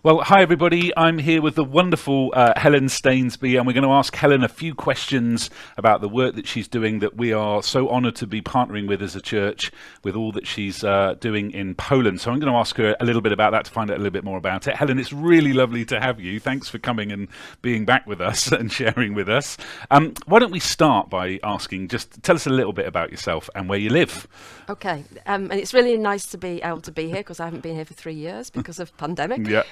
Well, hi everybody. I'm here with the wonderful Helen Stainsby, and we're going to ask Helen a few questions about the work that she's doing that we are so honoured to be partnering with as a church, with all that she's doing in Poland. So I'm going to ask her a little bit about that to find out a little bit more about it. Helen, it's really lovely to have you. Thanks for coming and being back with us and sharing with us. Why don't we start by asking, just tell us a little bit about yourself and where you live. Okay, and it's really nice to be able to be here because I haven't been here for 3 years because of pandemic. Yeah.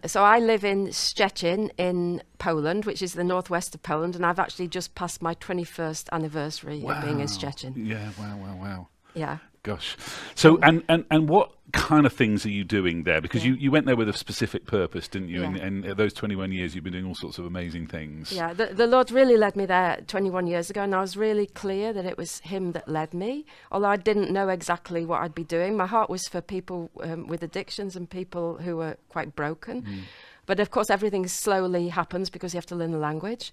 So I live in Szczecin in Poland, which is the northwest of Poland, and I've actually just passed my 21st anniversary of being in Szczecin. Yeah, wow. Yeah. Gosh. So, and what kind of things are you doing there? Because you went there with a specific purpose, didn't you? Yeah. And those 21 years, you've been doing all sorts of amazing things. Yeah, the Lord really led me there 21 years ago, and I was really clear that it was Him that led me, although I didn't know exactly what I'd be doing. My heart was for people with addictions and people who were quite broken. But of course, everything slowly happens because you have to learn the language.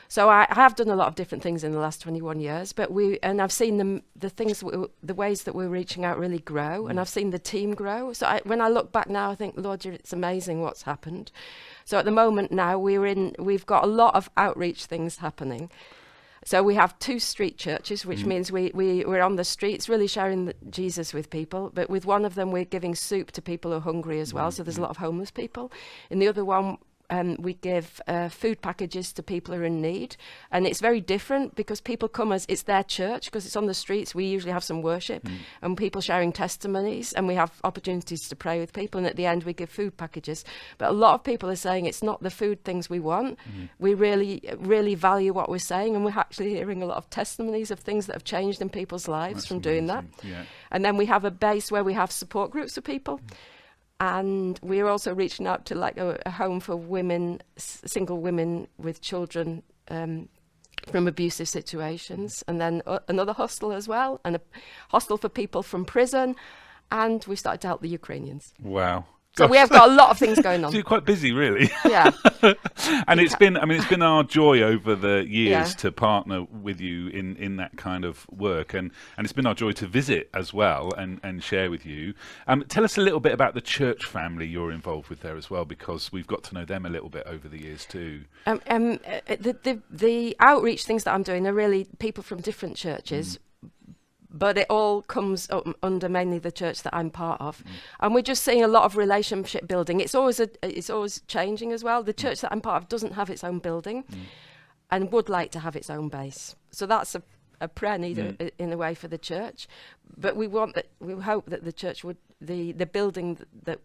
So I have done a lot of different things in the last 21 years, but I've seen the ways that we're reaching out really grow, and I've seen the team grow. So when I look back now, I think, Lord, it's amazing what's happened. So at the moment now, we've got a lot of outreach things happening. So we have 2 street churches, which means we're on the streets really sharing Jesus with people. But with one of them, we're giving soup to people who are hungry as well. So there's a lot of homeless people. In the other one, we give food packages to people who are in need. And it's very different because people come as it's their church, because it's on the streets. We usually have some worship and people sharing testimonies, and we have opportunities to pray with people. And at the end, we give food packages. But a lot of people are saying it's not the food things we want. We really, really value what we're saying. And we're actually hearing a lot of testimonies of things that have changed in people's lives from doing that. Yeah. And then we have a base where we have support groups for people. And we're also reaching out to like a home for women, single women with children from abusive situations. And then another hostel as well, and a hostel for people from prison. And we started to help the Ukrainians. Wow. So we have got a lot of things going on. So you're quite busy, really. Yeah. And it's been our joy over the years to partner with you in that kind of work, and it's been our joy to visit as well and share with you. Tell us a little bit about the church family you're involved with there as well, because we've got to know them a little bit over the years too. The outreach things that I'm doing are really people from different churches. But it all comes under mainly the church that I'm part of. And we're just seeing a lot of relationship building. It's always changing as well. The church that I'm part of doesn't have its own building and would like to have its own base. So that's a prayer need in a way for the church. But we hope that the church would, the building that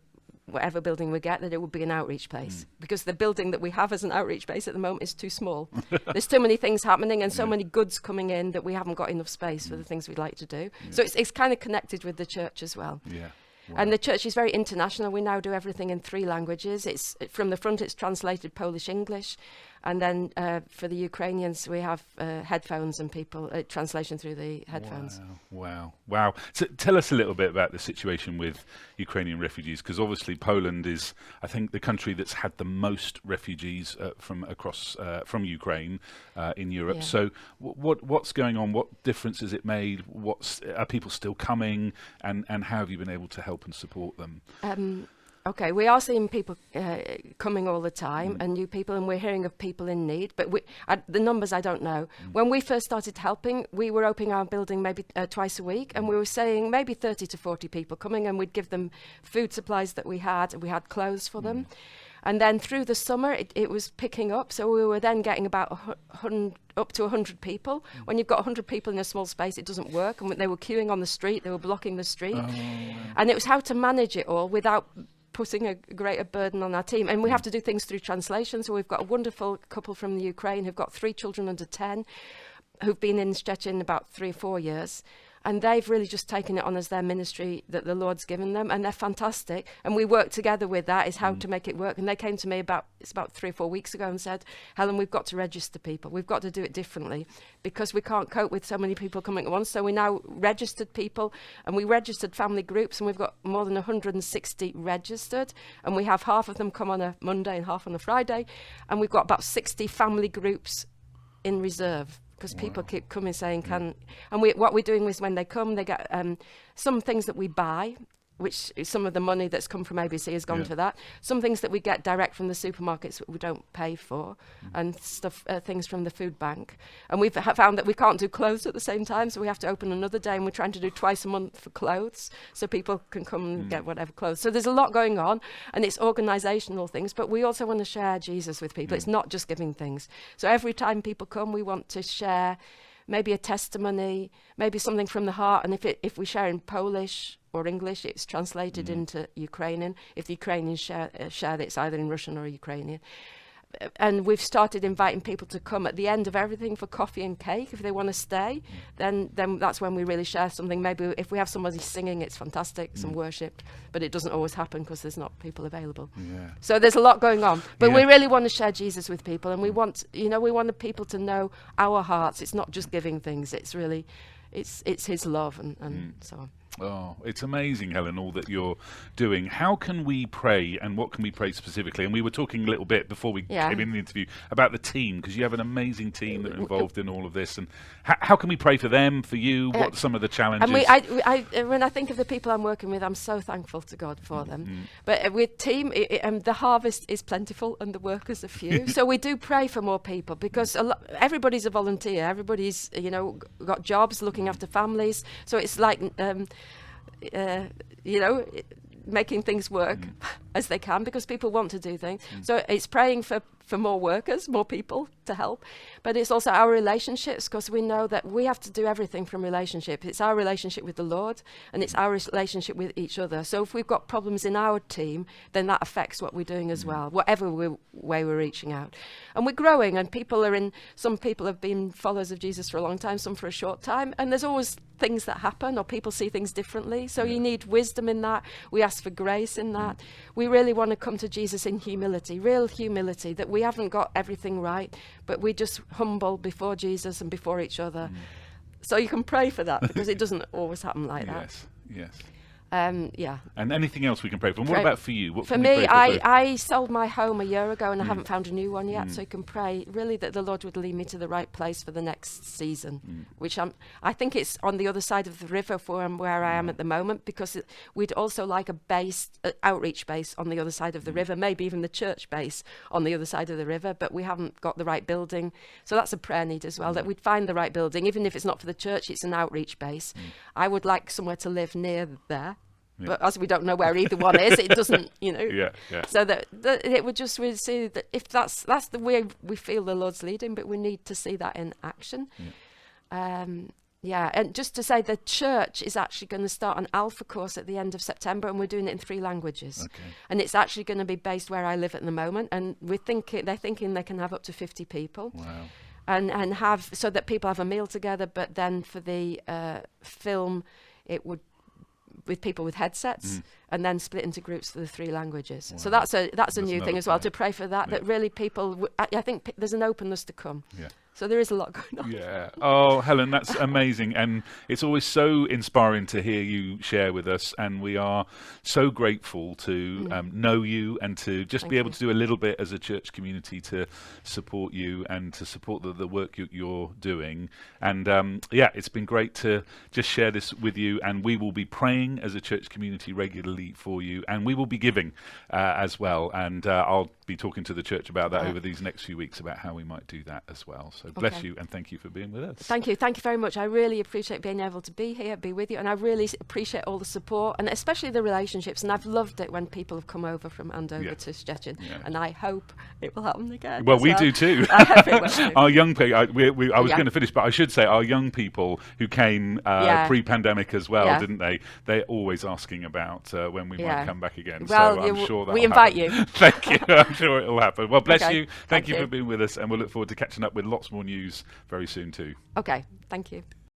whatever building we get, that it would be an outreach place, because the building that we have as an outreach base at the moment is too small. There's too many things happening and so many goods coming in that we haven't got enough space for the things we'd like to do. So it's kind of connected with the church as well. Yeah. Wow. And the church is very international. We now do everything in 3 languages. It's from the front, it's translated Polish, English. And then for the Ukrainians, we have headphones and people translation through the headphones. Wow. So tell us a little bit about the situation with Ukrainian refugees, because obviously Poland is, I think, the country that's had the most refugees from Ukraine in Europe. Yeah. So what's going on? What difference has it made? Are people still coming? And how have you been able to help and support them? Okay, we are seeing people coming all the time, and new people, and we're hearing of people in need, but the numbers I don't know. When we first started helping, we were opening our building maybe twice a week, and we were saying maybe 30 to 40 people coming, and we'd give them food supplies that we had clothes for them. And then through the summer, it was picking up, so we were then getting about up to 100 people. When you've got 100 people in a small space, it doesn't work, and they were queuing on the street, they were blocking the street. And it was how to manage it all without putting a greater burden on our team. And we have to do things through translation. So we've got a wonderful couple from the Ukraine who've got 3 children under 10 who've been in Szczecin about 3 or 4 years. And they've really just taken it on as their ministry that the Lord's given them. And they're fantastic. And we work together with that, is how to make it work. And they came to me about 3 or 4 weeks ago and said, Helen, we've got to register people. We've got to do it differently because we can't cope with so many people coming at once. So we now registered people, and we registered family groups, and we've got more than 160 registered. And we have half of them come on a Monday and half on a Friday. And we've got about 60 family groups in reserve. Because people keep coming saying, what we're doing is when they come, they get some things that we buy which is some of the money that's come from ABC has gone Yeah. to that. Some things that we get direct from the supermarkets that we don't pay for, and stuff, things from the food bank. And we've found that we can't do clothes at the same time, so we have to open another day, and we're trying to do twice a month for clothes, so people can come and get whatever clothes. So there's a lot going on, and it's organisational things, but we also want to share Jesus with people. It's not just giving things. So every time people come, we want to share maybe a testimony, maybe something from the heart, and if we share in Polish or English, it's translated into Ukrainian. If the Ukrainians share it's either in Russian or Ukrainian. And we've started inviting people to come at the end of everything for coffee and cake. If they want to stay, then that's when we really share something. Maybe if we have somebody singing, it's fantastic, some worship, but it doesn't always happen because there's not people available. Yeah. So there's a lot going on, but Yeah. we really want to share Jesus with people, and we want the people to know our hearts. It's not just giving things. It's really, it's His love and so on. Oh, it's amazing, Helen, all that you're doing. How can we pray, and what can we pray specifically? And we were talking a little bit before we came in the interview about the team, because you have an amazing team that are involved in all of this. And how can we pray for them, for you? What are some of the challenges? And when I think of the people I'm working with, I'm so thankful to God for them. But with team, the harvest is plentiful and the workers are few. So we do pray for more people, because everybody's a volunteer. Everybody's got jobs, looking after families. So it's like making things work as they can, because people want to do things. So it's praying for more workers, more people to help. But it's also our relationships, because we know that we have to do everything from relationship. It's our relationship with the Lord, and it's our relationship with each other. So if we've got problems in our team, then that affects what we're doing as well, whatever way we're reaching out. And we're growing, and some people have been followers of Jesus for a long time, some for a short time, and there's always things that happen, or people see things differently. So you need wisdom in that. We ask for grace in that. We really want to come to Jesus in humility, real humility, that we haven't got everything right, but we're just humble before Jesus and before each other. So you can pray for that, because it doesn't always happen like that. Yes. Yeah. And anything else we can pray for? And what about for you? What for can we me, pray for? I sold my home a year ago, and I haven't found a new one yet. So you can pray really that the Lord would lead me to the right place for the next season, which I think it's on the other side of the river from where I am at the moment, because we'd also like a base, outreach base on the other side of the river, maybe even the church base on the other side of the river, but we haven't got the right building. So that's a prayer need as well, that we'd find the right building, even if it's not for the church, it's an outreach base. I would like somewhere to live near there. Yeah. But as we don't know where either one is, it doesn't, So that it would just really see that if that's the way we feel the Lord's leading, but we need to see that in action. And just to say, the church is actually going to start an Alpha course at the end of September, and we're doing it in 3 languages. Okay. And it's actually going to be based where I live at the moment, and they're thinking they can have up to 50 people. Wow. And have, so that people have a meal together, but then for the film, it would, with people with headsets, and then split into groups for the 3 languages. Wow. So that's a new thing as well, to pray for that, that really people, I think there's an openness to come. Yeah. So there is a lot going on. Yeah. Oh, Helen, that's amazing. And it's always so inspiring to hear you share with us. And we are so grateful to know you, and to just be able to do a little bit as a church community to support you and to support the work you're doing. And it's been great to just share this with you. And we will be praying as a church community regularly for you. And we will be giving as well. And I'll be talking to the church about that over these next few weeks, about how we might do that as well. So bless you, and thank you for being with us. Thank you very much. I really appreciate being able to be here, be with you, and I really appreciate all the support, and especially the relationships. And I've loved it when people have come over from Andover to Szczecin, and I hope it will happen again. Well, we do too. I hope it will too. Our young people, I was going to finish, but I should say our young people who came pre-pandemic as well, didn't they? They're always asking about when we might come back again. Well, so I'm sure that we invite you. Thank you. I'm sure it will happen. Well, bless you. Thank you for being with us, and we'll look forward to catching up with lots more news very soon too. Okay, thank you.